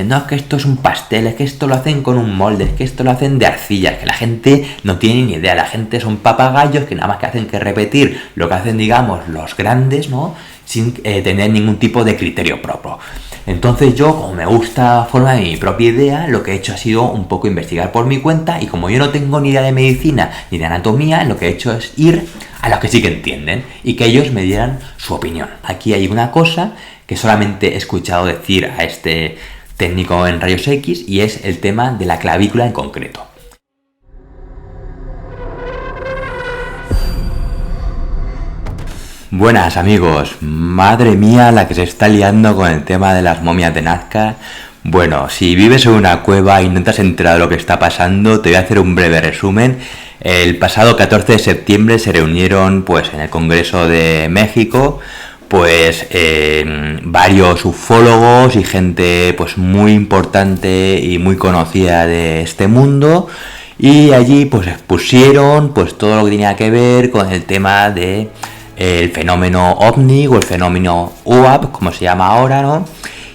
No, es que esto es un pastel, es que esto lo hacen con un molde, es que esto lo hacen de arcilla, es que la gente no tiene ni idea, la gente son papagayos que nada más que hacen que repetir lo que hacen, digamos, los grandes, ¿no? Sin tener ningún tipo de criterio propio. Entonces yo, como me gusta formar mi propia idea, lo que he hecho ha sido un poco investigar por mi cuenta, y como yo no tengo ni idea de medicina ni de anatomía, lo que he hecho es ir a los que sí que entienden y que ellos me dieran su opinión. Aquí hay una cosa que solamente he escuchado decir a este técnico en rayos X, y es el tema de la clavícula en concreto. Buenas amigos, madre mía la que se está liando con el tema de las momias de Nazca. Bueno, si vives en una cueva y no te has enterado de lo que está pasando, te voy a hacer un breve resumen. El pasado 14 de septiembre se reunieron pues en el Congreso de México pues varios ufólogos y gente pues muy importante y muy conocida de este mundo, y allí pues expusieron pues todo lo que tenía que ver con el tema de el fenómeno OVNI o el fenómeno UAP, como se llama ahora, ¿no?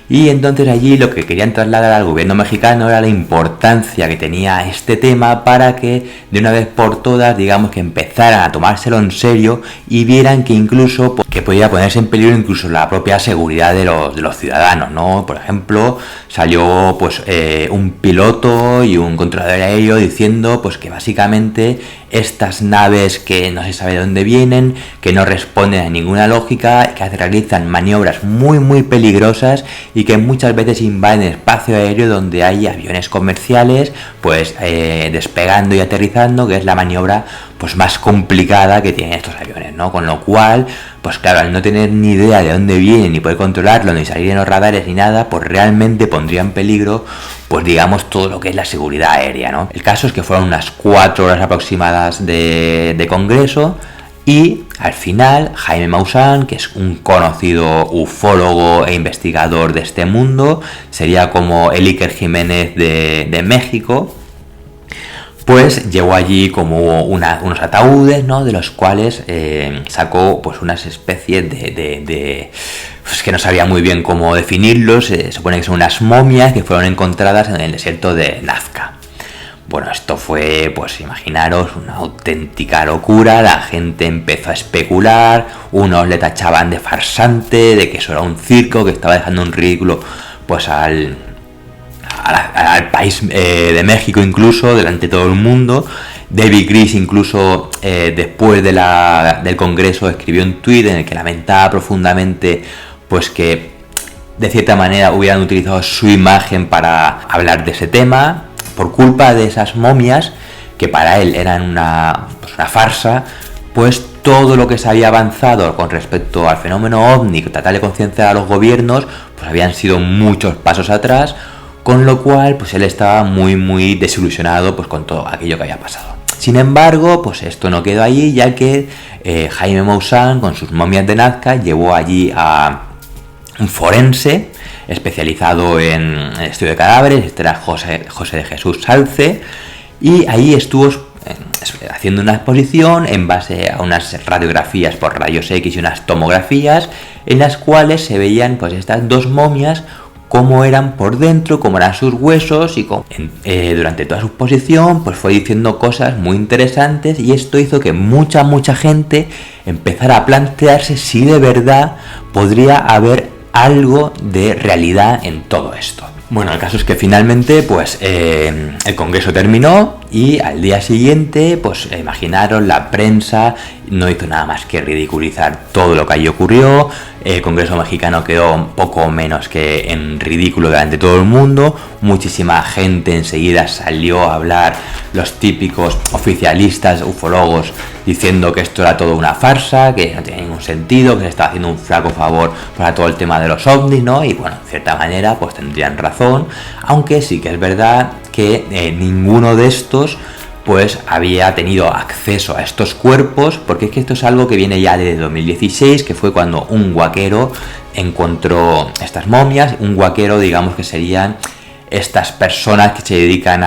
Y entonces allí lo que querían trasladar al gobierno mexicano era la importancia que tenía este tema para que de una vez por todas, digamos, que empezaran a tomárselo en serio y vieran que incluso que podía ponerse en peligro incluso la propia seguridad de los ciudadanos, ¿no? Por ejemplo, salió pues un piloto y un controlador aéreo diciendo pues que básicamente estas naves que no se sabe de dónde vienen, que no responden a ninguna lógica, que realizan maniobras muy peligrosas y que muchas veces invaden el espacio aéreo donde hay aviones comerciales pues despegando y aterrizando, que es la maniobra pues más complicada que tienen estos aviones, ¿no? Con lo cual, pues claro, al no tener ni idea de dónde vienen, ni poder controlarlo, ni salir en los radares, ni nada, pues realmente pondría en peligro, pues digamos, todo lo que es la seguridad aérea, ¿no? El caso es que fueron unas 4 horas aproximadas de congreso, y al final Jaime Maussan, que es un conocido ufólogo e investigador de este mundo, sería como el Iker Jiménez de México, pues llevó allí como unos ataúdes, ¿no? De los cuales sacó pues unas especies de pues que no sabía muy bien cómo definirlos. Se supone que son unas momias que fueron encontradas en el desierto de Nazca. Bueno, esto fue, pues imaginaros, una auténtica locura. La gente empezó a especular, unos le tachaban de farsante, de que eso era un circo, que estaba dejando un ridículo pues al país de México, incluso delante de todo el mundo. David Gris incluso después del congreso escribió un tuit en el que lamentaba profundamente pues que de cierta manera hubieran utilizado su imagen para hablar de ese tema por culpa de esas momias, que para él eran una farsa. Pues todo lo que se había avanzado con respecto al fenómeno OVNI, tratar de concienciar a los gobiernos, pues habían sido muchos pasos atrás, con lo cual pues él estaba muy desilusionado pues con todo aquello que había pasado. Sin embargo, pues esto no quedó allí, ya que Jaime Maussan, con sus momias de Nazca, llevó allí a un forense especializado en el estudio de cadáveres. Este era José de Jesús Salce, y ahí estuvo haciendo una exposición en base a unas radiografías por rayos X y unas tomografías, en las cuales se veían pues estas dos momias, cómo eran por dentro, cómo eran sus huesos, y durante toda su exposición pues fue diciendo cosas muy interesantes, y esto hizo que mucha gente empezara a plantearse si de verdad podría haber algo de realidad en todo esto. Bueno, el caso es que finalmente pues el congreso terminó, y al día siguiente pues imaginaros, la prensa no hizo nada más que ridiculizar todo lo que allí ocurrió. El Congreso mexicano quedó un poco menos que en ridículo delante de todo el mundo. Muchísima gente enseguida salió a hablar, los típicos oficialistas ufólogos, diciendo que esto era todo una farsa, que no tenía ningún sentido, que se estaba haciendo un flaco favor para todo el tema de los ovnis, ¿no? Y bueno, en cierta manera pues tendrían razón, aunque sí que es verdad que ninguno de estos pues había tenido acceso a estos cuerpos, porque es que esto es algo que viene ya desde 2016, que fue cuando un huaquero encontró estas momias. Un huaquero, digamos, que serían estas personas que se dedican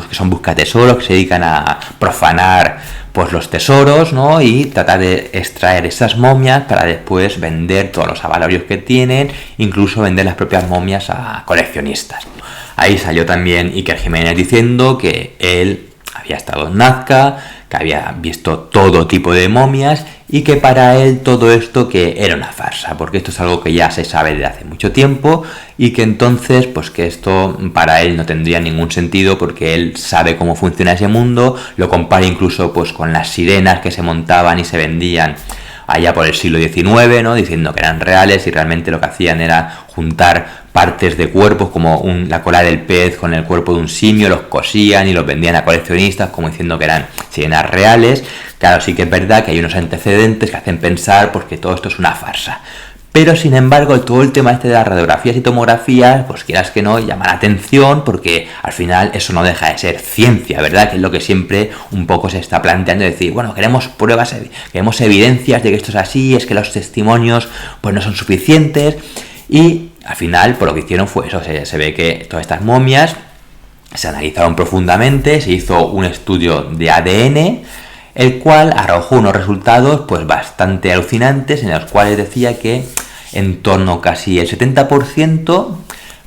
que son buscatesoros, que se dedican a profanar pues los tesoros, ¿no? Y tratar de extraer esas momias para después vender todos los avalorios que tienen, incluso vender las propias momias a coleccionistas. Ahí salió también Iker Jiménez diciendo que él había estado en Nazca, que había visto todo tipo de momias y que para él todo esto que era una farsa, porque esto es algo que ya se sabe desde hace mucho tiempo y que entonces pues que esto para él no tendría ningún sentido porque él sabe cómo funciona ese mundo, lo compara incluso pues con las sirenas que se montaban y se vendían allá por el siglo XIX, ¿no? Diciendo que eran reales y realmente lo que hacían era juntar partes de cuerpos como la cola del pez con el cuerpo de un simio, los cosían y los vendían a coleccionistas como diciendo que eran sirenas reales. Claro, sí que es verdad que hay unos antecedentes que hacen pensar pues que todo esto es una farsa. Pero sin embargo todo el tema este de las radiografías y tomografías, pues quieras que no, llama la atención porque al final eso no deja de ser ciencia, ¿verdad? Que es lo que siempre un poco se está planteando, decir, bueno, queremos pruebas, queremos evidencias de que esto es así, es que los testimonios pues no son suficientes y al final por lo que hicieron fue eso, se ve que todas estas momias se analizaron profundamente, se hizo un estudio de ADN, el cual arrojó unos resultados pues bastante alucinantes en los cuales decía que en torno casi el 70%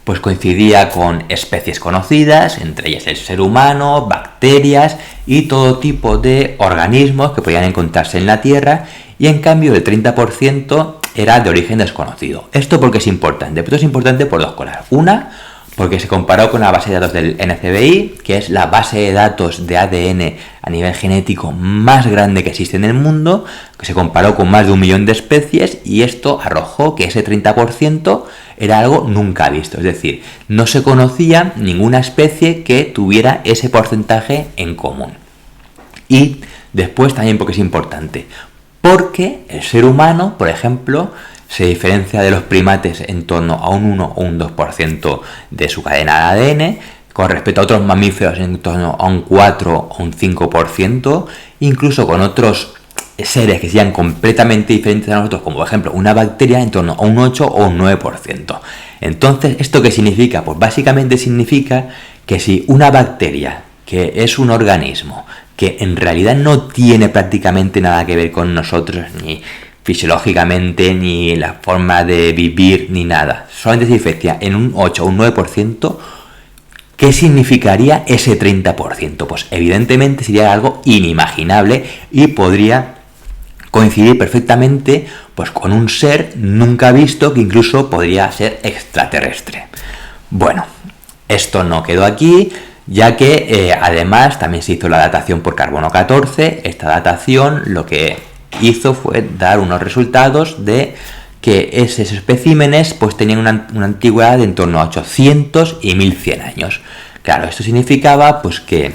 pues coincidía con especies conocidas, entre ellas el ser humano, bacterias y todo tipo de organismos que podían encontrarse en la Tierra y en cambio el 30% era de origen desconocido. ¿Esto por qué es importante? Pues es importante por dos cosas. Una, porque se comparó con la base de datos del NCBI, que es la base de datos de ADN a nivel genético más grande que existe en el mundo, que se comparó con más de 1 millón de especies y esto arrojó que ese 30% era algo nunca visto, es decir, no se conocía ninguna especie que tuviera ese porcentaje en común. Y después también porque es importante, porque el ser humano, por ejemplo, se diferencia de los primates en torno a un 1 o un 2% de su cadena de ADN, con respecto a otros mamíferos en torno a un 4 o un 5%, incluso con otros seres que sean completamente diferentes a nosotros, como por ejemplo una bacteria, en torno a un 8 o un 9%. Entonces, ¿esto qué significa? Pues básicamente significa que si una bacteria, que es un organismo que en realidad no tiene prácticamente nada que ver con nosotros, ni fisiológicamente, ni la forma de vivir, ni nada, solamente se diferencia en un 8 o un 9%, ¿qué significaría ese 30%? Pues evidentemente sería algo inimaginable y podría coincidir perfectamente pues con un ser nunca visto que incluso podría ser extraterrestre. Bueno, esto no quedó aquí, ya que además también se hizo la datación por carbono 14. Esta datación lo que hizo fue dar unos resultados de que esos especímenes pues tenían una antigüedad de en torno a 800 y 1100 años. Claro, esto significaba pues que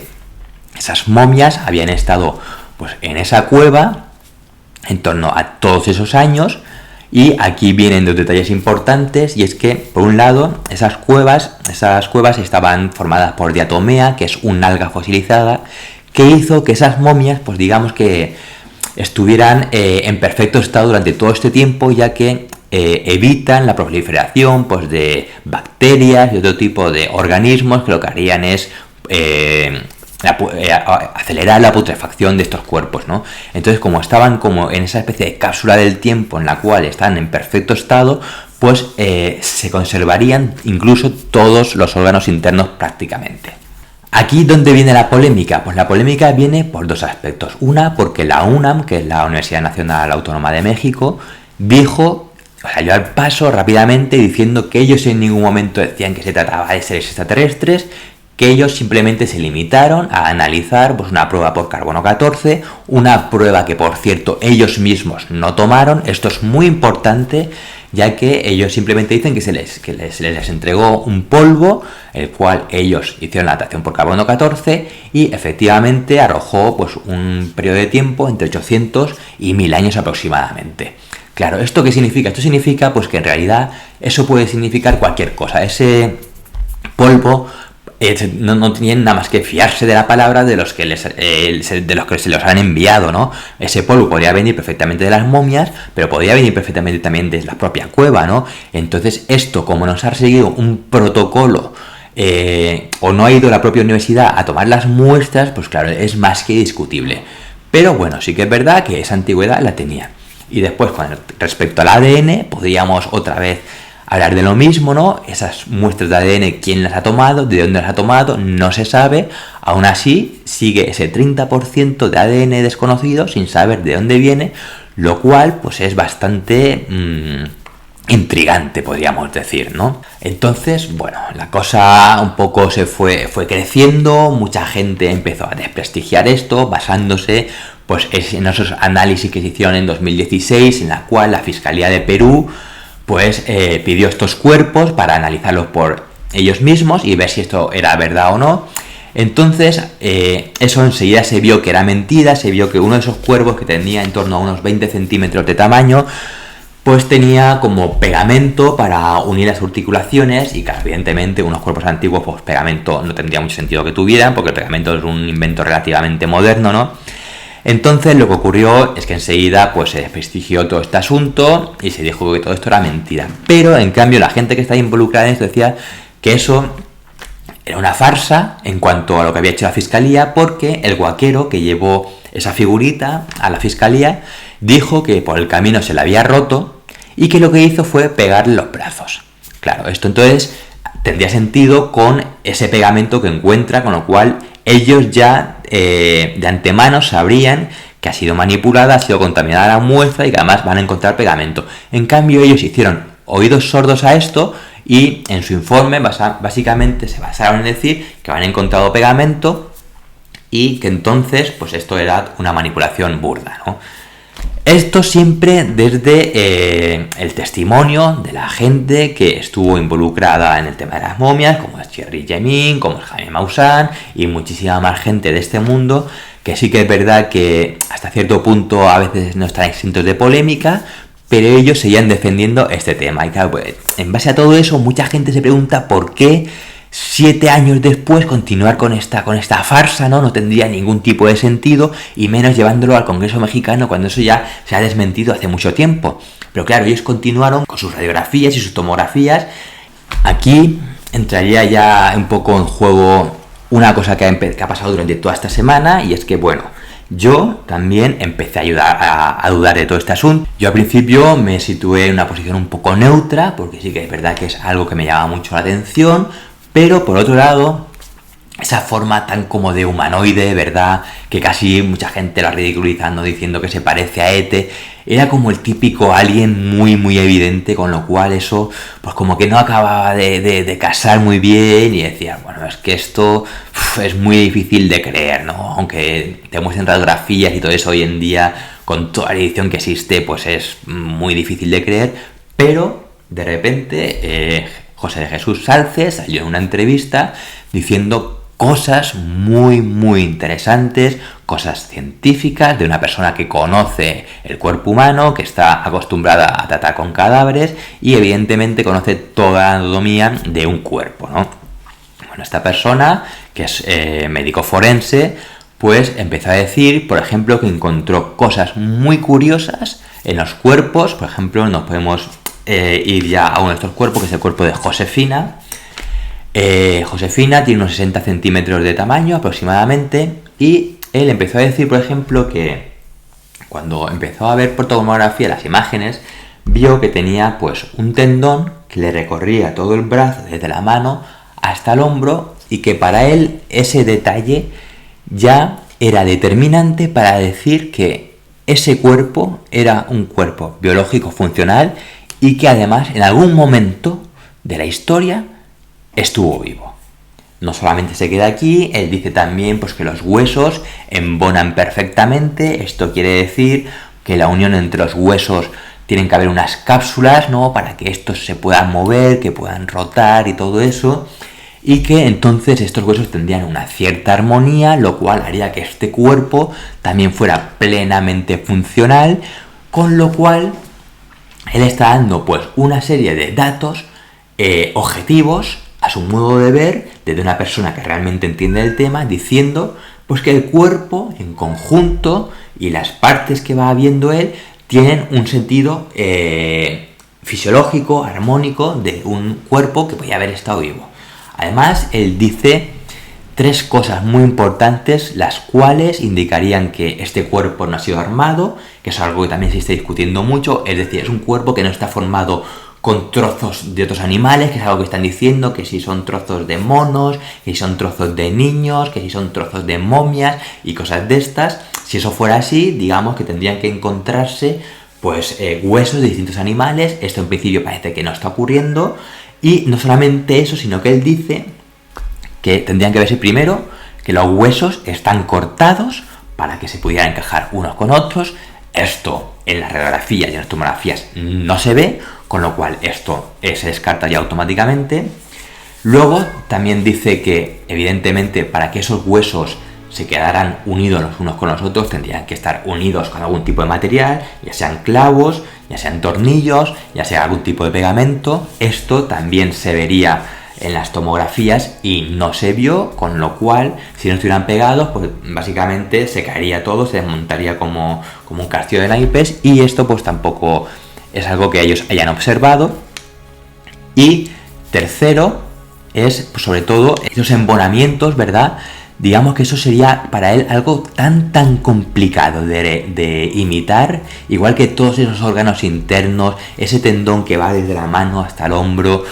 esas momias habían estado pues en esa cueva en torno a todos esos años y aquí vienen dos detalles importantes y es que por un lado esas cuevas estaban formadas por diatomea, que es una alga fosilizada que hizo que esas momias pues digamos que estuvieran en perfecto estado durante todo este tiempo, ya que evitan la proliferación pues, de bacterias y otro tipo de organismos que lo que harían es acelerar la putrefacción de estos cuerpos, ¿no? Entonces, como estaban como en esa especie de cápsula del tiempo en la cual están en perfecto estado, pues se conservarían incluso todos los órganos internos prácticamente. ¿Aquí dónde viene la polémica? Pues la polémica viene por dos aspectos. Una, porque la UNAM, que es la Universidad Nacional Autónoma de México, salió al paso rápidamente diciendo que ellos en ningún momento decían que se trataba de seres extraterrestres, que ellos simplemente se limitaron a analizar pues, una prueba por carbono 14, una prueba que por cierto ellos mismos no tomaron. Esto es muy importante, ya que ellos simplemente dicen que se les entregó un polvo, el cual ellos hicieron la datación por carbono 14 y efectivamente arrojó pues, un periodo de tiempo entre 800 y 1000 años aproximadamente. Claro, ¿esto qué significa? Esto significa pues, que en realidad eso puede significar cualquier cosa. Ese polvo no tienen nada más que fiarse de la palabra de los que se los han enviado, ¿no? Ese polvo podría venir perfectamente de las momias, pero podría venir perfectamente también de la propia cueva, ¿no? Entonces esto, como nos ha seguido un protocolo o no ha ido la propia universidad a tomar las muestras, pues claro, es más que discutible. Pero bueno, sí que es verdad que esa antigüedad la tenía. Y después, con respecto al ADN, podríamos otra vez hablar de lo mismo, ¿no? Esas muestras de ADN, quién las ha tomado, de dónde las ha tomado, no se sabe. Aún así, sigue ese 30% de ADN desconocido sin saber de dónde viene, lo cual pues es bastante intrigante, podríamos decir, ¿no? Entonces, bueno, la cosa un poco se fue creciendo, mucha gente empezó a desprestigiar esto, basándose pues en esos análisis que se hicieron en 2016, en la cual la Fiscalía de Perú pues pidió estos cuerpos para analizarlos por ellos mismos y ver si esto era verdad o no. Entonces, eso enseguida se vio que era mentira, se vio que uno de esos cuerpos, que tenía en torno a unos 20 centímetros de tamaño, pues tenía como pegamento para unir las articulaciones, y claro, evidentemente unos cuerpos antiguos, pues pegamento no tendría mucho sentido que tuvieran, porque el pegamento es un invento relativamente moderno, ¿no? Entonces lo que ocurrió es que enseguida pues se desprestigió todo este asunto y se dijo que todo esto era mentira. Pero en cambio la gente que está involucrada en esto decía que eso era una farsa en cuanto a lo que había hecho la Fiscalía, porque el guaquero que llevó esa figurita a la Fiscalía dijo que por el camino se la había roto y que lo que hizo fue pegarle los brazos. Claro, esto entonces tendría sentido con ese pegamento que encuentra, con lo cual ellos ya de antemano sabrían que ha sido manipulada, ha sido contaminada la muestra y que además van a encontrar pegamento. En cambio ellos hicieron oídos sordos a esto y en su informe básicamente se basaron en decir que habían encontrado pegamento y que entonces pues esto era una manipulación burda, ¿no? Esto siempre desde el testimonio de la gente que estuvo involucrada en el tema de las momias, como es Thierry Gemin, como es Jaime Maussan y muchísima más gente de este mundo, que sí que es verdad que hasta cierto punto a veces no están exentos de polémica, pero ellos seguían defendiendo este tema. Y claro, pues, en base a todo eso, mucha gente se pregunta por qué 7 años después continuar con esta farsa, ¿no? No tendría ningún tipo de sentido, y menos llevándolo al Congreso mexicano cuando eso ya se ha desmentido hace mucho tiempo. Pero claro, ellos continuaron con sus radiografías y sus tomografías. Aquí entraría ya un poco en juego una cosa que ha pasado durante toda esta semana, y es que, bueno, yo también empecé a dudar de todo este asunto. Yo al principio me situé en una posición un poco neutra, porque sí que es verdad que es algo que me llama mucho la atención, pero por otro lado, esa forma tan como de humanoide, ¿verdad? Que casi mucha gente lo ha ridiculizando diciendo que se parece a ET. Era como el típico alien muy muy evidente, con lo cual eso pues como que no acababa de casar muy bien, y decía, bueno, es que esto es muy difícil de creer, ¿no? Aunque te muestren radiografías y todo eso hoy en día, con toda la edición que existe, pues es muy difícil de creer, pero de repente José de Jesús Salces salió en una entrevista diciendo cosas muy muy interesantes, cosas científicas de una persona que conoce el cuerpo humano, que está acostumbrada a tratar con cadáveres y evidentemente conoce toda la anatomía de un cuerpo, ¿no? Bueno, esta persona, que es médico forense, pues empezó a decir, por ejemplo, que encontró cosas muy curiosas en los cuerpos. Por ejemplo, nos podemos ir ya a uno de estos cuerpos, que es el cuerpo de Josefina. Josefina tiene unos 60 centímetros de tamaño aproximadamente, y él empezó a decir, por ejemplo, que cuando empezó a ver por tomografía las imágenes, vio que tenía pues un tendón que le recorría todo el brazo desde la mano hasta el hombro, y que para él ese detalle ya era determinante para decir que ese cuerpo era un cuerpo biológico funcional y que además en algún momento de la historia estuvo vivo. No solamente se queda aquí, él dice también pues que los huesos embonan perfectamente. Esto quiere decir que la unión entre los huesos tienen que haber unas cápsulas, ¿no? Para que estos se puedan mover, que puedan rotar y todo eso, y que entonces estos huesos tendrían una cierta armonía, lo cual haría que este cuerpo también fuera plenamente funcional, con lo cual él está dando pues una serie de datos objetivos a su modo de ver, desde una persona que realmente entiende el tema, diciendo pues que el cuerpo en conjunto y las partes que va viendo él tienen un sentido fisiológico, armónico, de un cuerpo que podía haber estado vivo. Además, él dice tres cosas muy importantes, las cuales indicarían que este cuerpo no ha sido armado, que es algo que también se está discutiendo mucho, es decir, es un cuerpo que no está formado con trozos de otros animales, que es algo que están diciendo, que si son trozos de monos, que si son trozos de niños, que si son trozos de momias y cosas de estas. Si eso fuera así, digamos que tendrían que encontrarse pues huesos de distintos animales. Esto en principio parece que no está ocurriendo, y no solamente eso, sino que él dice que tendrían que verse primero que los huesos están cortados para que se pudieran encajar unos con otros. Esto en las radiografías y en las tomografías no se ve, con lo cual esto se descartaría automáticamente. Luego también dice que evidentemente para que esos huesos se quedaran unidos los unos con los otros tendrían que estar unidos con algún tipo de material, ya sean clavos, ya sean tornillos, ya sea algún tipo de pegamento. Esto también se vería en las tomografías y no se vio, con lo cual si no estuvieran pegados pues básicamente se caería todo, se desmontaría como un castillo de naipes, y esto pues tampoco es algo que ellos hayan observado. Y tercero es pues, sobre todo esos embonamientos, ¿verdad? Digamos que eso sería para él algo tan complicado de imitar, igual que todos esos órganos internos, ese tendón que va desde la mano hasta el hombro.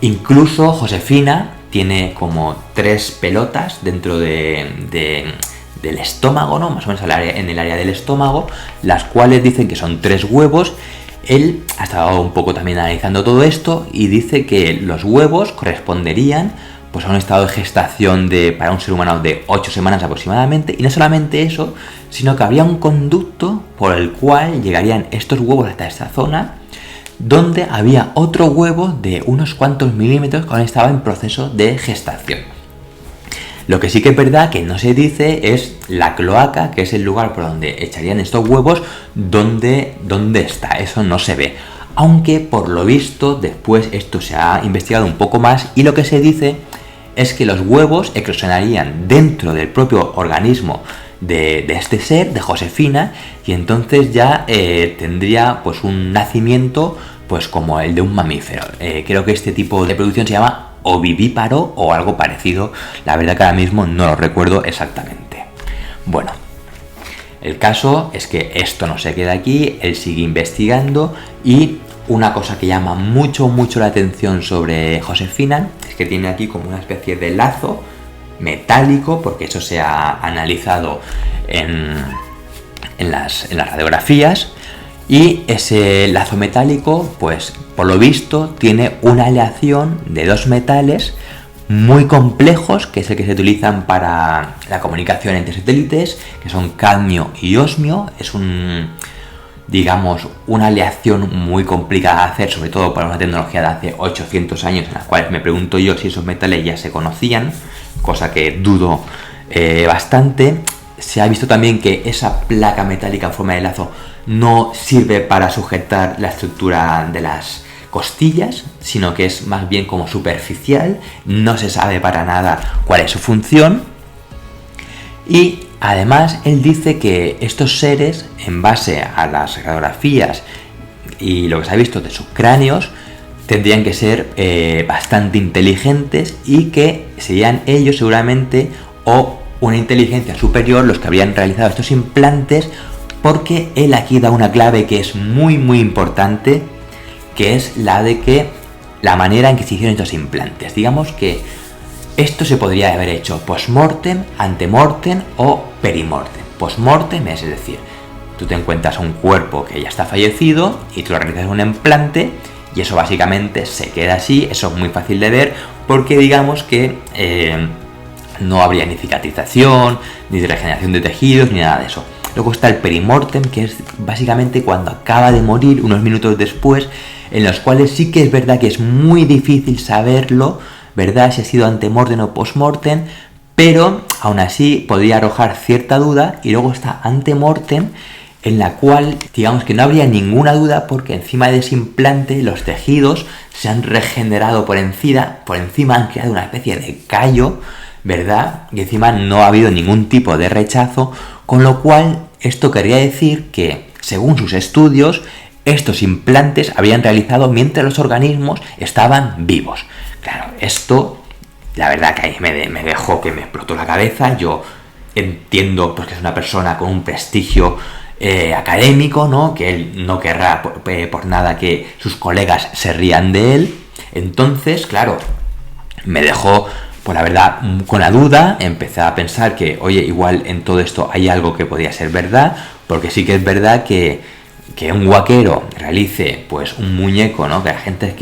Incluso Josefina tiene como 3 pelotas dentro del estómago, ¿no? Más o menos en el área del estómago, las cuales dicen que son 3 huevos. Él ha estado un poco también analizando todo esto y dice que los huevos corresponderían pues a un estado de gestación para un ser humano de 8 semanas aproximadamente, y no solamente eso, sino que habría un conducto por el cual llegarían estos huevos hasta esta zona, donde había otro huevo de unos cuantos milímetros que aún estaba en proceso de gestación. Lo que sí que es verdad que no se dice es la cloaca, que es el lugar por donde echarían estos huevos, dónde está, eso no se ve. Aunque por lo visto después esto se ha investigado un poco más, y lo que se dice es que los huevos eclosionarían dentro del propio organismo de este ser, de Josefina, y entonces ya tendría pues un nacimiento pues como el de un mamífero. Creo que este tipo de producción se llama ovivíparo o algo parecido, la verdad que ahora mismo no lo recuerdo exactamente. Bueno, el caso es que esto no se queda aquí, él sigue investigando, y una cosa que llama mucho la atención sobre Josefina es que tiene aquí como una especie de lazo metálico, porque eso se ha analizado en las radiografías, y ese lazo metálico pues por lo visto tiene una aleación de 2 metales muy complejos, que es el que se utilizan para la comunicación entre satélites, que son cadmio y osmio. Es una aleación muy complicada de hacer, sobre todo para una tecnología de hace 800 años, en las cuales me pregunto yo si esos metales ya se conocían, cosa que dudo bastante. Se ha visto también que esa placa metálica en forma de lazo no sirve para sujetar la estructura de las costillas, sino que es más bien como superficial, no se sabe para nada cuál es su función. Y además él dice que estos seres, en base a las radiografías y lo que se ha visto de sus cráneos, tendrían que ser bastante inteligentes, y que serían ellos seguramente o una inteligencia superior los que habrían realizado estos implantes, porque él aquí da una clave que es muy importante, que es la de que la manera en que se hicieron estos implantes. Digamos que esto se podría haber hecho post-mortem, ante-mortem o perimortem. Post-mortem es decir, tú te encuentras un cuerpo que ya está fallecido y tú le realizas un implante, y eso básicamente se queda así. Eso es muy fácil de ver, porque digamos que no habría ni cicatrización, ni regeneración de tejidos, ni nada de eso. Luego está el perimortem, que es básicamente cuando acaba de morir, unos minutos después, en los cuales sí que es verdad que es muy difícil saberlo, ¿verdad?, si ha sido antemortem o postmortem, pero aún así podría arrojar cierta duda. Y luego está antemortem, en la cual digamos que no habría ninguna duda, porque encima de ese implante los tejidos se han regenerado por encima han creado una especie de callo, ¿verdad?, y encima no ha habido ningún tipo de rechazo, con lo cual esto querría decir que, según sus estudios, estos implantes habían realizado mientras los organismos estaban vivos. Claro, esto la verdad que ahí me dejó que me explotó la cabeza. Yo entiendo pues, que es una persona con un prestigio académico, ¿no? Que él no querrá por nada que sus colegas se rían de él. Entonces, claro, me dejó, pues la verdad, con la duda. Empecé a pensar que, oye, igual en todo esto hay algo que podría ser verdad, porque sí que es verdad que un guaquero realice pues un muñeco, ¿no? Que la gente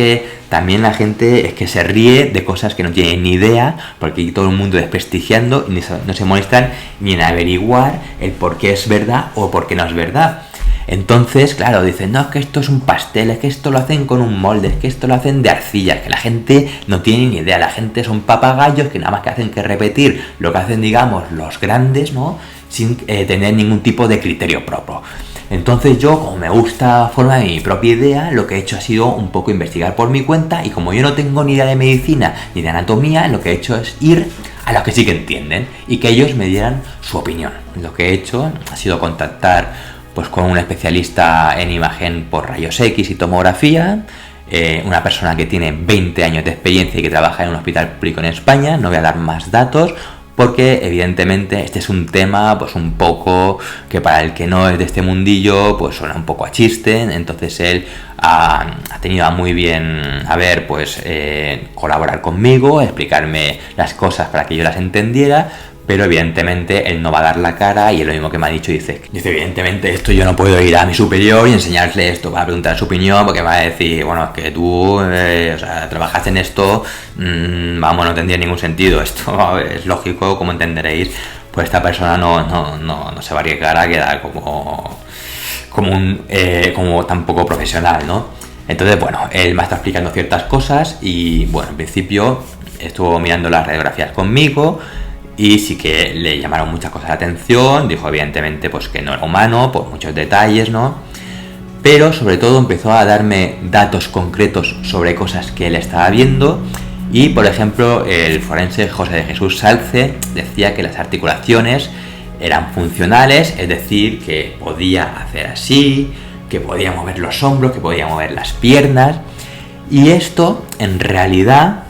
es que se ríe de cosas que no tienen ni idea, porque aquí todo el mundo desprestigiando y no se molestan ni en averiguar el por qué es verdad o por qué no es verdad. Entonces, claro, dicen, no, es que esto es un pastel, es que esto lo hacen con un molde, es que esto lo hacen de arcilla, que la gente no tiene ni idea, la gente son papagayos que nada más que hacen que repetir lo que hacen, digamos, los grandes, ¿no? Sin tener ningún tipo de criterio propio. Entonces yo, como me gusta formar mi propia idea, lo que he hecho ha sido un poco investigar por mi cuenta, y como yo no tengo ni idea de medicina ni de anatomía, lo que he hecho es ir a los que sí que entienden y que ellos me dieran su opinión. Lo que he hecho ha sido contactar pues con un especialista en imagen por rayos X y tomografía, una persona que tiene 20 años de experiencia y que trabaja en un hospital público en España. No voy a dar más datos, porque evidentemente este es un tema pues un poco que para el que no es de este mundillo pues suena un poco a chiste. Entonces él ha tenido a muy bien colaborar conmigo, explicarme las cosas para que yo las entendiera, pero evidentemente él no va a dar la cara, y es lo mismo que me ha dicho. Dice, evidentemente esto yo no puedo ir a mi superior y enseñarle esto para preguntar su opinión, porque me va a decir, bueno, es que tú trabajaste en esto, no tendría ningún sentido, esto es lógico, como entenderéis, pues esta persona no se va a arriesgar a quedar como tan poco profesional, ¿no? Entonces, bueno, él me está explicando ciertas cosas y, bueno, en principio estuvo mirando las radiografías conmigo, y sí que le llamaron muchas cosas la atención. Dijo evidentemente pues que no era humano, por muchos detalles, ¿no? Pero sobre todo empezó a darme datos concretos sobre cosas que él estaba viendo. Y por ejemplo, el forense José de Jesús Salce decía que las articulaciones eran funcionales, es decir, que podía hacer así, que podía mover los hombros, que podía mover las piernas. Y esto en realidad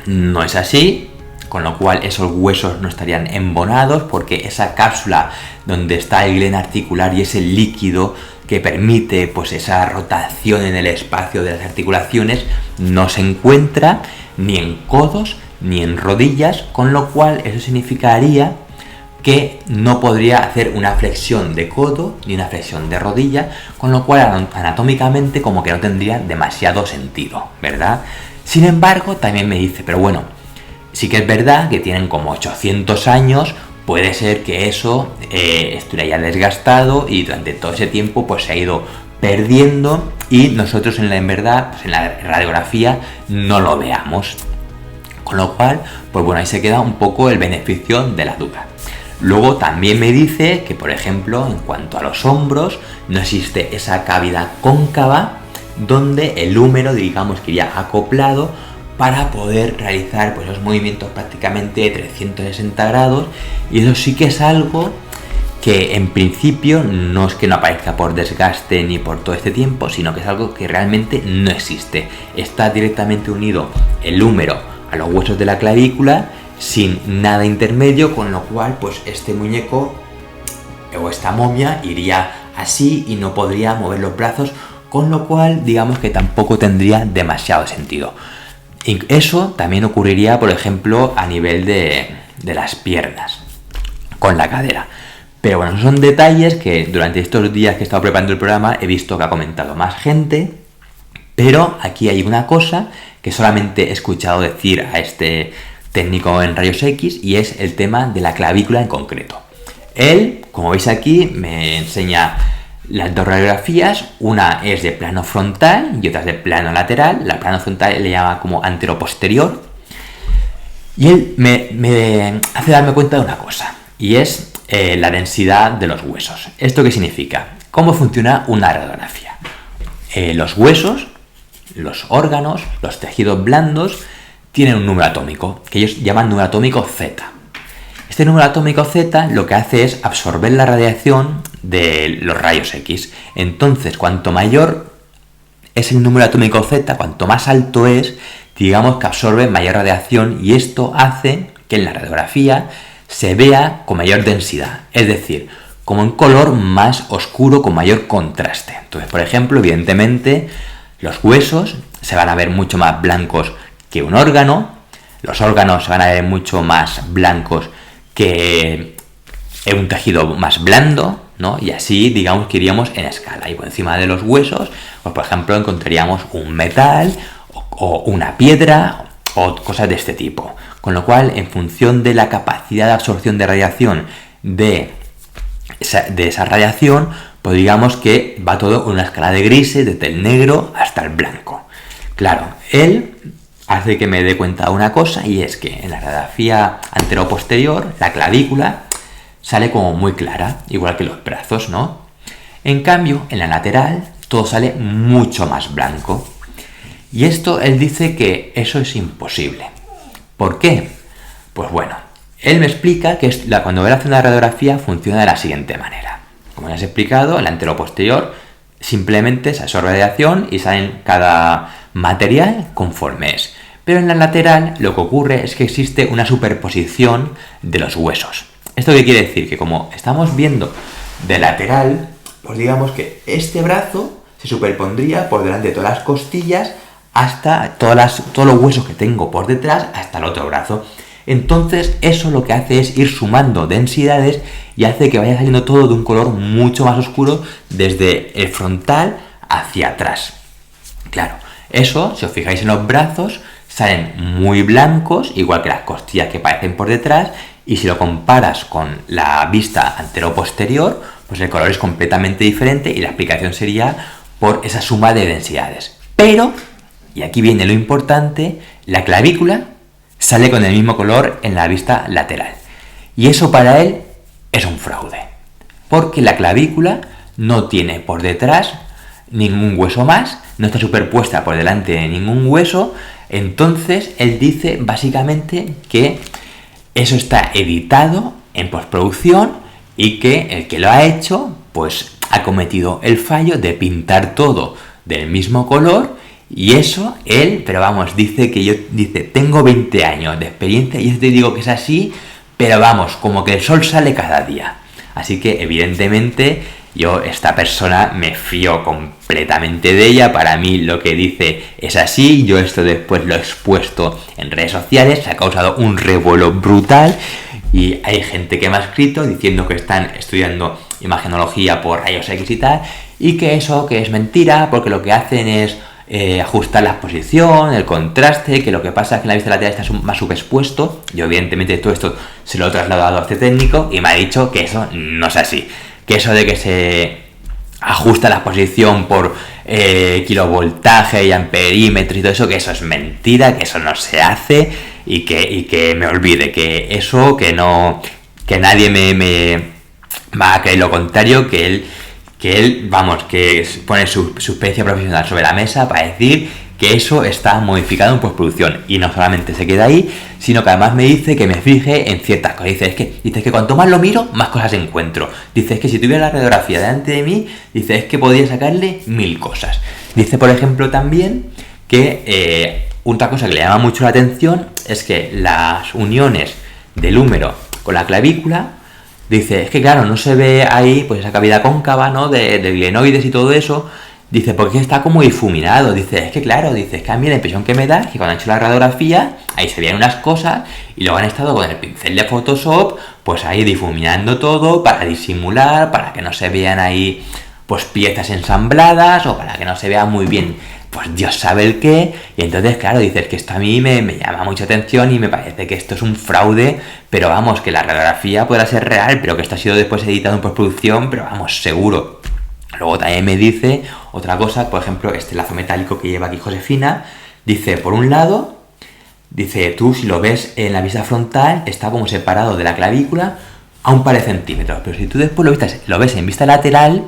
no es así, con lo cual esos huesos no estarían embonados, porque esa cápsula donde está el glena articular y ese líquido que permite pues esa rotación en el espacio de las articulaciones no se encuentra ni en codos ni en rodillas, con lo cual eso significaría que no podría hacer una flexión de codo ni una flexión de rodilla, con lo cual anatómicamente como que no tendría demasiado sentido, ¿verdad? Sin embargo, también me dice, pero bueno, sí que es verdad que tienen como 800 años, puede ser que eso estuviera ya desgastado y durante todo ese tiempo pues se ha ido perdiendo y nosotros en la radiografía no lo veamos. Con lo cual, pues bueno, ahí se queda un poco el beneficio de la duda. Luego también me dice que, por ejemplo, en cuanto a los hombros, no existe esa cavidad cóncava donde el húmero, digamos, que iría acoplado para poder realizar pues los movimientos prácticamente de 360 grados, y eso sí que es algo que en principio no es que no aparezca por desgaste ni por todo este tiempo, sino que es algo que realmente no existe. Está directamente unido el húmero a los huesos de la clavícula sin nada intermedio, con lo cual pues este muñeco o esta momia iría así y no podría mover los brazos, con lo cual digamos que tampoco tendría demasiado sentido. Eso también ocurriría, por ejemplo, a nivel de las piernas, con la cadera. Pero bueno, son detalles que durante estos días que he estado preparando el programa he visto que ha comentado más gente. Pero aquí hay una cosa que solamente he escuchado decir a este técnico en rayos X, y es el tema de la clavícula en concreto. Él, como veis aquí, me enseña las dos radiografías, una es de plano frontal y otra es de plano lateral. La plano frontal le llama como anteroposterior, y él me hace darme cuenta de una cosa, y es la densidad de los huesos. ¿Esto qué significa? ¿Cómo funciona una radiografía? Los huesos, los órganos, los tejidos blandos tienen un número atómico que ellos llaman número atómico Z. Este número atómico Z lo que hace es absorber la radiación de los rayos X. Entonces, cuanto mayor es el número atómico Z, cuanto más alto es, digamos que absorbe mayor radiación y esto hace que en la radiografía se vea con mayor densidad, es decir, como un color más oscuro con mayor contraste. Entonces, por ejemplo, evidentemente, los huesos se van a ver mucho más blancos que un órgano, los órganos se van a ver mucho más blancos que un tejido más blando, ¿no? Y así, digamos que iríamos en escala. Y por encima de los huesos, pues por ejemplo, encontraríamos un metal o una piedra o cosas de este tipo. Con lo cual, en función de la capacidad de absorción de radiación de esa radiación, pues digamos que va todo en una escala de grises, desde el negro hasta el blanco. Claro, él hace que me dé cuenta de una cosa, y es que en la radiografía anteroposterior, la clavícula sale como muy clara, igual que los brazos, ¿no? En cambio, en la lateral, todo sale mucho más blanco. Y esto, él dice que eso es imposible. ¿Por qué? Pues bueno, él me explica que cuando él hace una radiografía funciona de la siguiente manera. Como ya os he explicado, en la anteroposterior simplemente se absorbe radiación y sale cada material conforme es. Pero en la lateral lo que ocurre es que existe una superposición de los huesos. ¿Esto qué quiere decir? Que como estamos viendo de lateral, pues digamos que este brazo se superpondría por delante de todas las costillas hasta todos los huesos que tengo por detrás hasta el otro brazo. Entonces eso lo que hace es ir sumando densidades y hace que vaya saliendo todo de un color mucho más oscuro desde el frontal hacia atrás. Claro, eso, si os fijáis en los brazos, salen muy blancos, igual que las costillas que parecen por detrás, y si lo comparas con la vista anteroposterior, pues el color es completamente diferente y la explicación sería por esa suma de densidades. Pero, y aquí viene lo importante, la clavícula sale con el mismo color en la vista lateral. Y eso para él es un fraude, porque la clavícula no tiene por detrás ningún hueso más, no está superpuesta por delante de ningún hueso. Entonces él dice básicamente que eso está editado en postproducción y que el que lo ha hecho pues ha cometido el fallo de pintar todo del mismo color. Y eso, él, pero vamos, dice, tengo 20 años de experiencia y yo te digo que es así, pero vamos, como que el sol sale cada día. Así que, evidentemente, yo, esta persona, me fío completamente de ella. Para mí lo que dice es así. Yo esto después lo he expuesto en redes sociales, se ha causado un revuelo brutal y hay gente que me ha escrito diciendo que están estudiando imagenología por rayos X y tal, y que eso que es mentira, porque lo que hacen es ajustar la exposición, el contraste, que lo que pasa es que en la vista lateral está más subexpuesto. Yo evidentemente todo esto se lo he trasladado a este técnico y me ha dicho que eso no es así, que eso de que se ajusta la exposición por kilovoltaje y amperímetros y todo eso, que eso es mentira, que eso no se hace y que me olvide, que eso, que nadie me va a creer lo contrario, que él, vamos, que pone su experiencia profesional sobre la mesa para decir que eso está modificado en postproducción. Y no solamente se queda ahí, sino que además me dice que me fije en ciertas cosas. Dice que cuanto más lo miro, más cosas encuentro. Dice, es que si tuviera la radiografía delante de mí, dice, es que podría sacarle 1000 cosas. Dice, por ejemplo, también que otra cosa que le llama mucho la atención es que las uniones del húmero con la clavícula, dice, es que claro, no se ve ahí pues esa cavidad cóncava, ¿no? De glenoides y todo eso. Dice, porque está como difuminado. Dice, es que claro, dice, es que a mí la impresión que me da es que cuando han hecho la radiografía, ahí se veían unas cosas y luego han estado con el pincel de Photoshop, pues ahí difuminando todo para disimular, para que no se vean ahí pues piezas ensambladas o para que no se vea muy bien, pues Dios sabe el qué. Y entonces, claro, dices que esto a mí me llama mucha atención y me parece que esto es un fraude, pero vamos, que la radiografía podrá ser real, pero que esto ha sido después editado en postproducción, pero vamos, seguro. Luego también me dice otra cosa, por ejemplo, este lazo metálico que lleva aquí Josefina, dice, por un lado, dice, tú si lo ves en la vista frontal, está como separado de la clavícula a un par de centímetros, pero si tú después lo ves en vista lateral,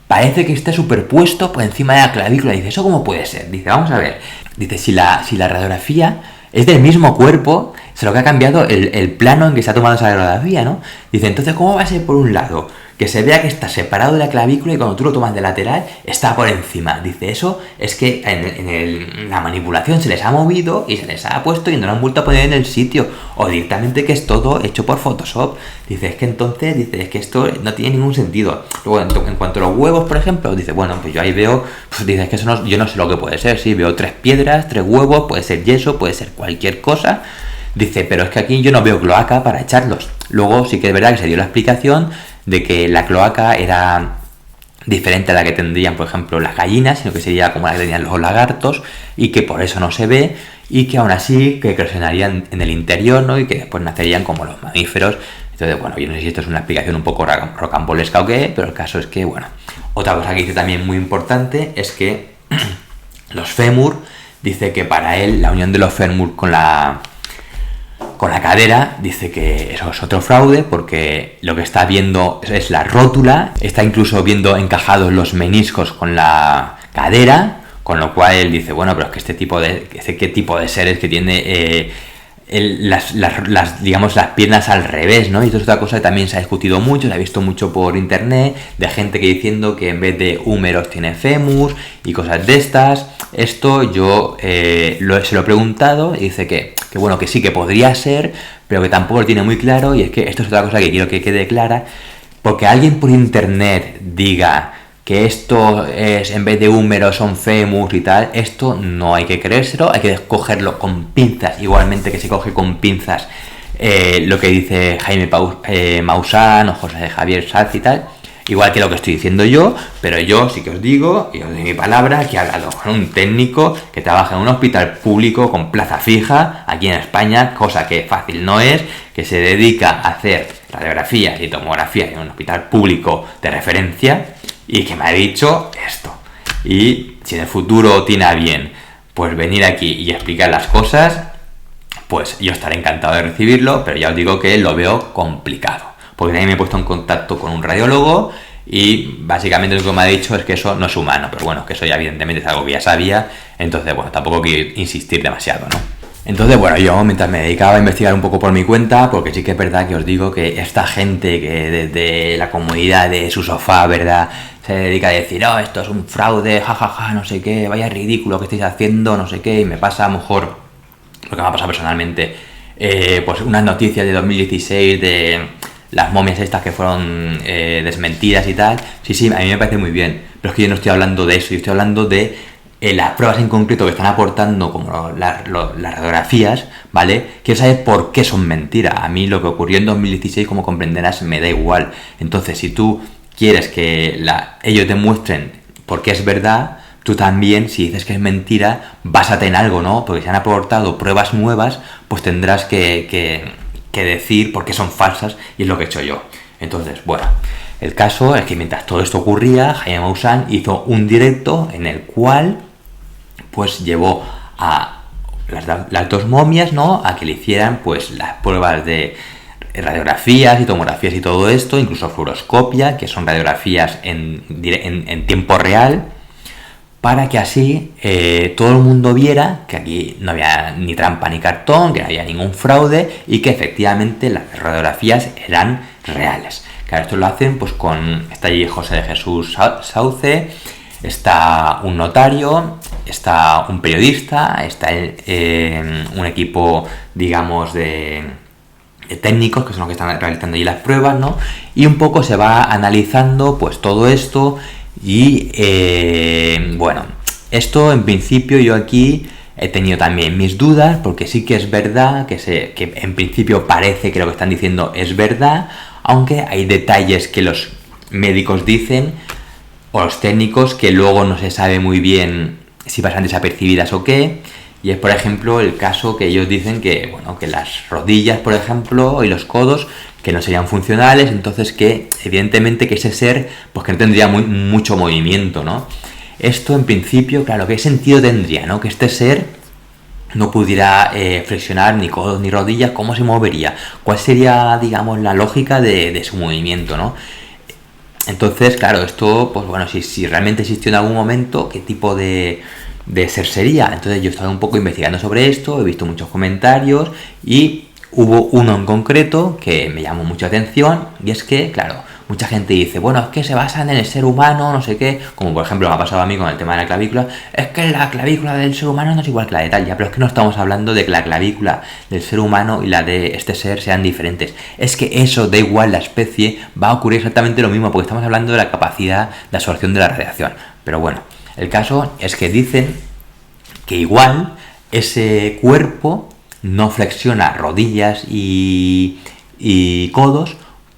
parece que está superpuesto por encima de la clavícula. Dice, ¿eso cómo puede ser? Dice, vamos a ver. Dice, si la radiografía es del mismo cuerpo, solo que ha cambiado el plano en que se ha tomado esa radiografía, ¿no? Dice, entonces, ¿cómo va a ser por un lado que se vea que está separado de la clavícula y cuando tú lo tomas de lateral está por encima. Dice, eso es que en la manipulación se les ha movido y se les ha puesto y no lo han vuelto a poner en el sitio, o directamente que es todo hecho por Photoshop. Dice, es que entonces, dice, es que esto no tiene ningún sentido. Luego, en cuanto a los huevos, por ejemplo, dice, bueno, pues yo ahí veo, pues dice, es que eso no, yo no sé lo que puede ser, sí, veo 3 piedras, 3 huevos, puede ser yeso, puede ser cualquier cosa. Dice, pero es que aquí yo no veo cloaca para echarlos. Luego sí que es verdad que se dio la explicación de que la cloaca era diferente a la que tendrían, por ejemplo, las gallinas, sino que sería como la que tenían los lagartos, y que por eso no se ve, y que aún así que eclosionarían en el interior, ¿no? Y que después nacerían como los mamíferos. Entonces, bueno, yo no sé si esto es una explicación un poco rocambolesca o qué, pero el caso es que, bueno. Otra cosa que dice también muy importante es que los fémur, dice que para él la unión de los fémur con la cadera, dice que eso es otro fraude porque lo que está viendo es la rótula, está incluso viendo encajados los meniscos con la cadera, con lo cual él dice, bueno, pero es que qué tipo de seres que tiene digamos, las piernas al revés, ¿no? Y esto es otra cosa que también se ha discutido mucho, se ha visto mucho por internet, de gente que diciendo que en vez de húmeros tiene fémur y cosas de estas. Esto yo se lo he preguntado y dice que bueno, que sí, que podría ser, pero que tampoco lo tiene muy claro, y es que esto es otra cosa que quiero que quede clara, porque alguien por internet diga que esto es, en vez de húmeros son fémur y tal, esto no hay que creérselo, hay que cogerlo con pinzas, igualmente que se coge con pinzas lo que dice Jaime Maussan o José Javier Sanz y tal, igual que lo que estoy diciendo yo, pero yo sí que os digo, y os doy mi palabra, que he hablado con un técnico que trabaja en un hospital público con plaza fija aquí en España, cosa que fácil no es, que se dedica a hacer radiografías y tomografías en un hospital público de referencia, y que me ha dicho esto. Y si en el futuro tiene a bien pues venir aquí y explicar las cosas, pues yo estaré encantado de recibirlo, pero ya os digo que lo veo complicado, porque también me he puesto en contacto con un radiólogo y básicamente lo que me ha dicho es que eso no es humano, pero bueno, que eso ya evidentemente es algo que ya sabía, entonces bueno, tampoco quiero insistir demasiado, ¿no? Entonces, bueno, yo mientras me dedicaba a investigar un poco por mi cuenta, porque sí que es verdad que os digo que esta gente que desde la comodidad de su sofá, ¿verdad?, se dedica a decir, oh, esto es un fraude, jajaja, no sé qué, vaya ridículo que estáis haciendo, no sé qué, y me pasa a lo mejor lo que me ha pasado personalmente, pues unas noticias de 2016 de las momias estas que fueron desmentidas y tal. Sí, a mí me parece muy bien, pero es que yo no estoy hablando de eso, yo estoy hablando de las pruebas en concreto que están aportando, como las radiografías, ¿vale? Quiero saber por qué son mentiras. A mí lo que ocurrió en 2016, como comprenderás, me da igual. Entonces, si tú quieres que ellos demuestren por qué es verdad, tú también, si dices que es mentira, básate en algo, ¿no? Porque si han aportado pruebas nuevas, pues tendrás que decir por qué son falsas, y es lo que he hecho yo. Entonces, bueno, el caso es que mientras todo esto ocurría, Jaime Maussan hizo un directo en el cual pues llevó a las dos momias, ¿no?, a que le hicieran pues las pruebas de radiografías y tomografías y todo esto, incluso fluoroscopia, que son radiografías en tiempo real, para que así todo el mundo viera que aquí no había ni trampa ni cartón, que no había ningún fraude y que efectivamente las radiografías eran reales. Claro, esto lo hacen pues está allí José de Jesús Sauce, está un notario, está un periodista, está un equipo, digamos, de técnicos, que son los que están realizando allí las pruebas, ¿no? Y un poco se va analizando pues todo esto y, bueno, esto en principio yo aquí he tenido también mis dudas, porque sí que es verdad que en principio parece que lo que están diciendo es verdad, aunque hay detalles que los médicos dicen o los técnicos que luego no se sabe muy bien si pasan desapercibidas o qué. Y es, por ejemplo, el caso que ellos dicen que, bueno, que las rodillas, por ejemplo, y los codos, que no serían funcionales, entonces que, evidentemente, que ese ser, pues que no tendría mucho movimiento, ¿no? Esto, en principio, claro, ¿qué sentido tendría, no? Que este ser no pudiera flexionar ni codos ni rodillas, ¿cómo se movería? ¿Cuál sería, digamos, la lógica de su movimiento, no? Entonces, claro, esto, pues bueno, si realmente existió en algún momento, ¿qué tipo de ser sería? Entonces yo he estado un poco investigando sobre esto, he visto muchos comentarios y hubo uno en concreto que me llamó mucha atención, y es que, claro, mucha gente dice, bueno, es que se basan en el ser humano, no sé qué, como por ejemplo me ha pasado a mí con el tema de la clavícula, es que la clavícula del ser humano no es igual que la de tal, ya, pero es que no estamos hablando de que la clavícula del ser humano y la de este ser sean diferentes, es que eso, da igual la especie, va a ocurrir exactamente lo mismo, porque estamos hablando de la capacidad de absorción de la radiación. Pero bueno, el caso es que dicen que igual ese cuerpo no flexiona rodillas y codos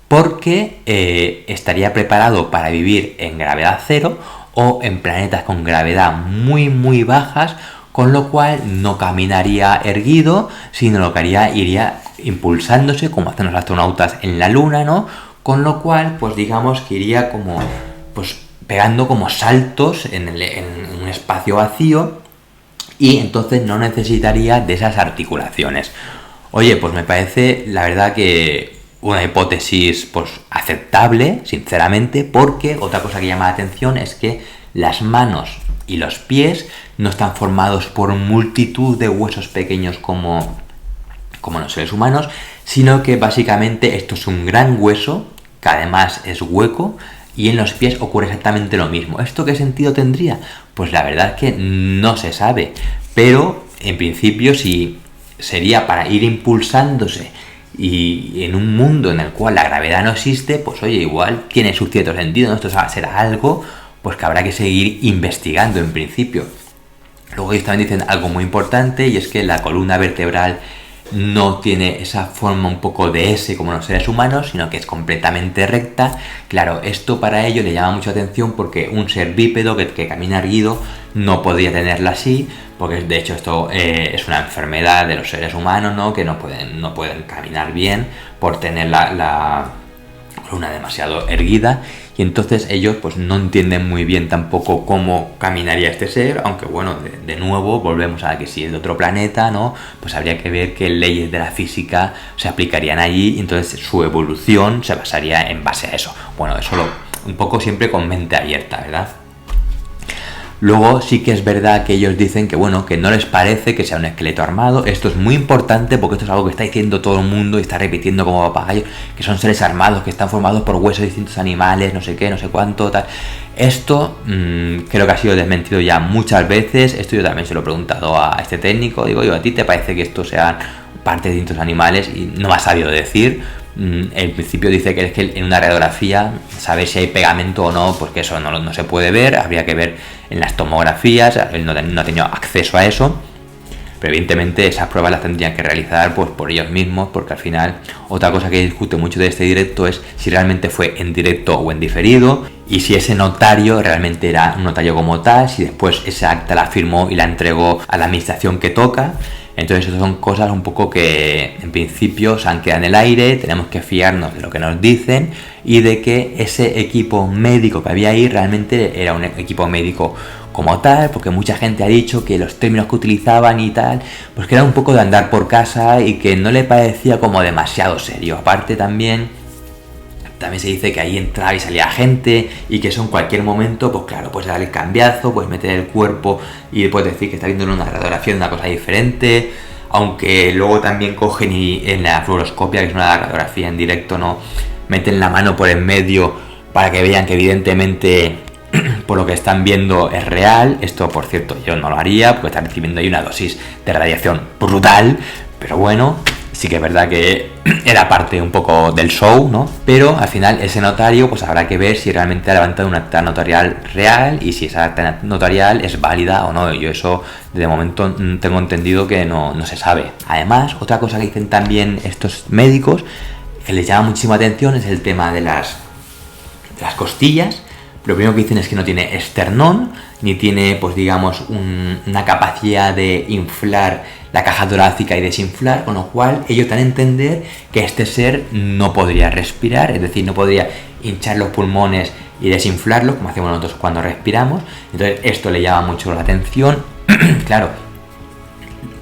porque estaría preparado para vivir en gravedad cero o en planetas con gravedad muy bajas, con lo cual no caminaría erguido, sino lo que haría iría impulsándose como hacen los astronautas en la Luna, ¿no? Con lo cual, pues digamos que iría como, pues pegando como saltos en un espacio vacío, y entonces no necesitaría de esas articulaciones. Oye, pues me parece la verdad que una hipótesis pues aceptable, sinceramente, porque otra cosa que llama la atención es que las manos y los pies no están formados por multitud de huesos pequeños como los seres humanos, sino que básicamente esto es un gran hueso que además es hueco, y en los pies ocurre exactamente lo mismo. ¿Esto qué sentido tendría? Pues la verdad es que no se sabe, pero en principio si sería para ir impulsándose y en un mundo en el cual la gravedad no existe, pues oye, igual tiene su cierto sentido, ¿no? Esto será algo pues que habrá que seguir investigando en principio. Luego ellos también dicen algo muy importante, y es que la columna vertebral no tiene esa forma un poco de S como los seres humanos, sino que es completamente recta. Claro, esto para ellos le llama mucha atención porque un ser bípedo que camina erguido no podría tenerla así, porque de hecho esto es una enfermedad de los seres humanos, ¿no? Que no pueden caminar bien por tener la columna demasiado erguida, y entonces ellos pues no entienden muy bien tampoco cómo caminaría este ser, aunque bueno, de nuevo volvemos a que si es de otro planeta, ¿no? Pues habría que ver qué leyes de la física se aplicarían allí, y entonces su evolución se basaría en base a eso. Bueno, eso un poco siempre con mente abierta, ¿verdad? Luego sí que es verdad que ellos dicen que bueno, que no les parece que sea un esqueleto armado. Esto es muy importante porque esto es algo que está diciendo todo el mundo y está repitiendo como papagayo, que son seres armados, que están formados por huesos de distintos animales, no sé qué, no sé cuánto, tal. Esto creo que ha sido desmentido ya muchas veces. Esto yo también se lo he preguntado a este técnico. Digo, ¿a ti te parece que esto sean parte de distintos animales? Y no me ha sabido decir. En principio dice que es que en una radiografía saber si hay pegamento o no, porque eso no se puede ver, habría que ver en las tomografías. Él no ha tenido acceso a eso, pero evidentemente esas pruebas las tendrían que realizar pues por ellos mismos, porque al final otra cosa que discute mucho de este directo es si realmente fue en directo o en diferido, y si ese notario realmente era un notario como tal, si después esa acta la firmó y la entregó a la administración que toca. Entonces estas son cosas un poco que en principio se han quedado en el aire. Tenemos que fiarnos de lo que nos dicen y de que ese equipo médico que había ahí realmente era un equipo médico como tal, porque mucha gente ha dicho que los términos que utilizaban y tal, pues que era un poco de andar por casa y que no le parecía como demasiado serio. Aparte también se dice que ahí entraba y salía gente y que eso en cualquier momento, pues claro, puedes dar el cambiazo, puedes meter el cuerpo y puedes decir que está viendo una radiografía de una cosa diferente, aunque luego también cogen y en la fluoroscopia, que es una radiografía en directo, no meten la mano por en medio para que vean que evidentemente por lo que están viendo es real. Esto, por cierto, yo no lo haría porque están recibiendo ahí una dosis de radiación brutal, pero bueno, sí que es verdad que era parte un poco del show, ¿no? Pero al final ese notario pues habrá que ver si realmente ha levantado una acta notarial real y si esa acta notarial es válida o no. Yo eso de momento tengo entendido que no se sabe. Además, otra cosa que dicen también estos médicos que les llama muchísima atención es el tema de las costillas. Lo primero que dicen es que no tiene esternón, ni tiene, pues digamos, una capacidad de inflar la caja torácica y desinflar, con lo cual ellos dan a entender que este ser no podría respirar, es decir, no podría hinchar los pulmones y desinflarlos como hacemos nosotros cuando respiramos. Entonces esto le llama mucho la atención. Claro,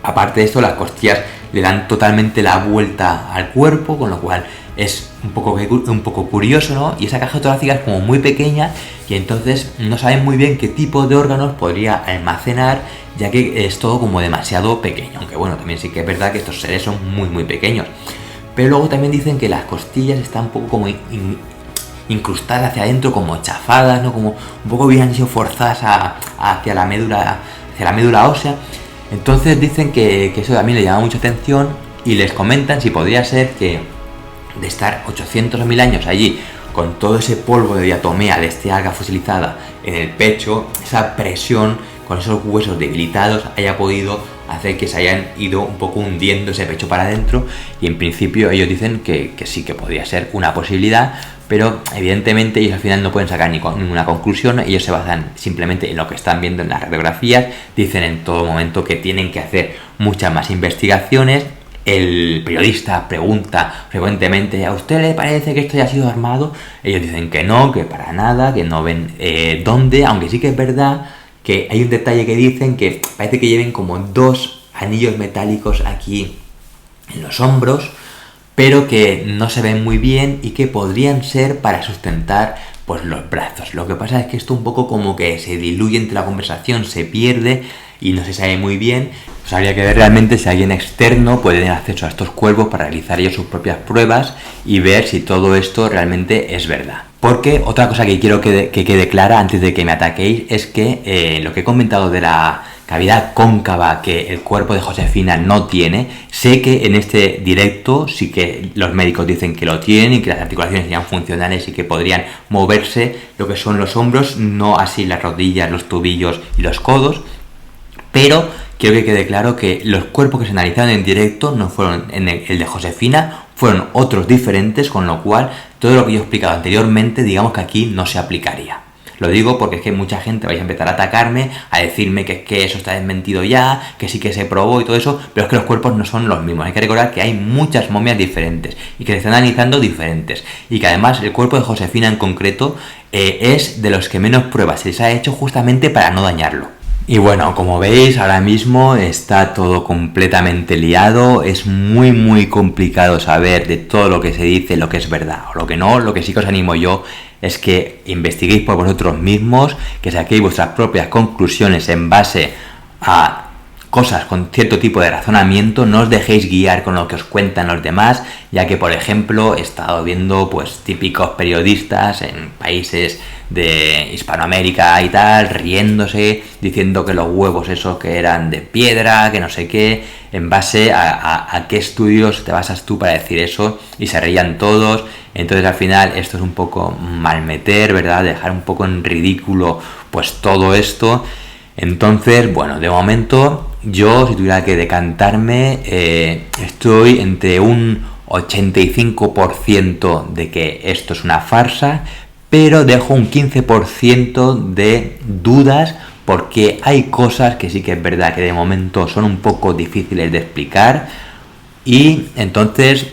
aparte de esto, las costillas le dan totalmente la vuelta al cuerpo, con lo cual es un poco curioso, ¿no? Y esa caja torácica es como muy pequeña y entonces no saben muy bien qué tipo de órganos podría almacenar, ya que es todo como demasiado pequeño. Aunque bueno, también sí que es verdad que estos seres son muy pequeños. Pero luego también dicen que las costillas están un poco como incrustadas hacia adentro, como chafadas, ¿no? Como un poco hubieran sido forzadas hacia la médula ósea. Entonces dicen que eso también le llama mucha atención y les comentan si podría ser que de estar 800 o 1000 años allí con todo ese polvo de diatomea de este alga fosilizada en el pecho, esa presión con esos huesos debilitados haya podido hacer que se hayan ido un poco hundiendo ese pecho para adentro, y en principio ellos dicen que sí, que podría ser una posibilidad, pero evidentemente ellos al final no pueden sacar ninguna conclusión. Ellos se basan simplemente en lo que están viendo en las radiografías, dicen en todo momento que tienen que hacer muchas más investigaciones. El periodista pregunta frecuentemente: ¿a usted le parece que esto ya ha sido armado? Ellos dicen que no, que para nada, que no ven dónde, aunque sí que es verdad que hay un detalle que dicen que parece que lleven como 2 anillos metálicos aquí en los hombros, pero que no se ven muy bien y que podrían ser para sustentar pues los brazos. Lo que pasa es que esto un poco como que se diluye entre la conversación, se pierde y no se sabe muy bien. Pues habría que ver realmente si alguien externo puede tener acceso a estos cuerpos para realizar ellos sus propias pruebas y ver si todo esto realmente es verdad. Porque otra cosa que quiero que quede clara antes de que me ataquéis es que lo que he comentado de la cavidad cóncava que el cuerpo de Josefina no tiene, sé que en este directo sí que los médicos dicen que lo tienen y que las articulaciones serían funcionales y que podrían moverse lo que son los hombros, no así las rodillas, los tobillos y los codos, pero quiero que quede claro que los cuerpos que se analizaron en directo no fueron el de Josefina, fueron otros diferentes, con lo cual todo lo que yo he explicado anteriormente, digamos que aquí no se aplicaría. Lo digo porque es que mucha gente vais a empezar a atacarme, a decirme que es que eso está desmentido ya, que sí que se probó y todo eso, pero es que los cuerpos no son los mismos. Hay que recordar que hay muchas momias diferentes y que se están analizando diferentes, y que además el cuerpo de Josefina en concreto es de los que menos pruebas se les ha hecho justamente para no dañarlo. Y bueno, como veis, ahora mismo está todo completamente liado, es muy complicado saber de todo lo que se dice lo que es verdad o lo que no. Lo que sí que os animo yo es que investiguéis por vosotros mismos, que saquéis vuestras propias conclusiones en base a cosas con cierto tipo de razonamiento, no os dejéis guiar con lo que os cuentan los demás, ya que por ejemplo he estado viendo pues típicos periodistas en países de Hispanoamérica y tal, riéndose, diciendo que los huevos esos que eran de piedra, que no sé qué, en base a qué estudios te basas tú para decir eso, y se reían todos. Entonces al final esto es un poco malmeter, ¿verdad? Dejar un poco en ridículo pues todo esto. Entonces, bueno, de momento yo, si tuviera que decantarme, estoy entre un 85% de que esto es una farsa, pero dejo un 15% de dudas, porque hay cosas que sí que es verdad que de momento son un poco difíciles de explicar, y entonces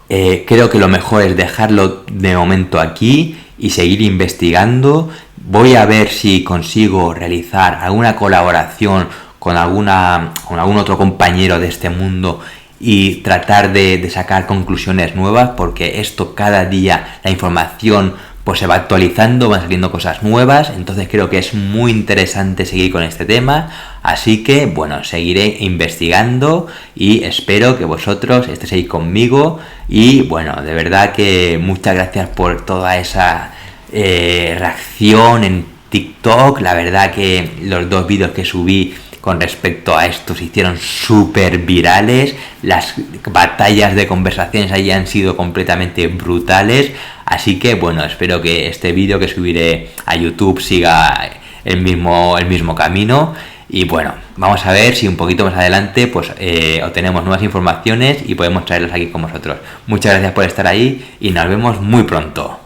creo que lo mejor es dejarlo de momento aquí y seguir investigando. Voy a ver si consigo realizar alguna colaboración con algún otro compañero de este mundo y tratar de sacar conclusiones nuevas, porque esto cada día la información pues se va actualizando, van saliendo cosas nuevas, entonces creo que es muy interesante seguir con este tema. Así que bueno, seguiré investigando y espero que vosotros estéis ahí conmigo. Y bueno, de verdad que muchas gracias por toda esa reacción en TikTok. La verdad que los 2 vídeos que subí con respecto a esto se hicieron súper virales, las batallas de conversaciones ahí han sido completamente brutales, así que bueno, espero que este vídeo que subiré a YouTube siga el mismo camino. Y bueno, vamos a ver si un poquito más adelante pues obtenemos nuevas informaciones y podemos traerlas aquí con vosotros. Muchas gracias por estar ahí y nos vemos muy pronto.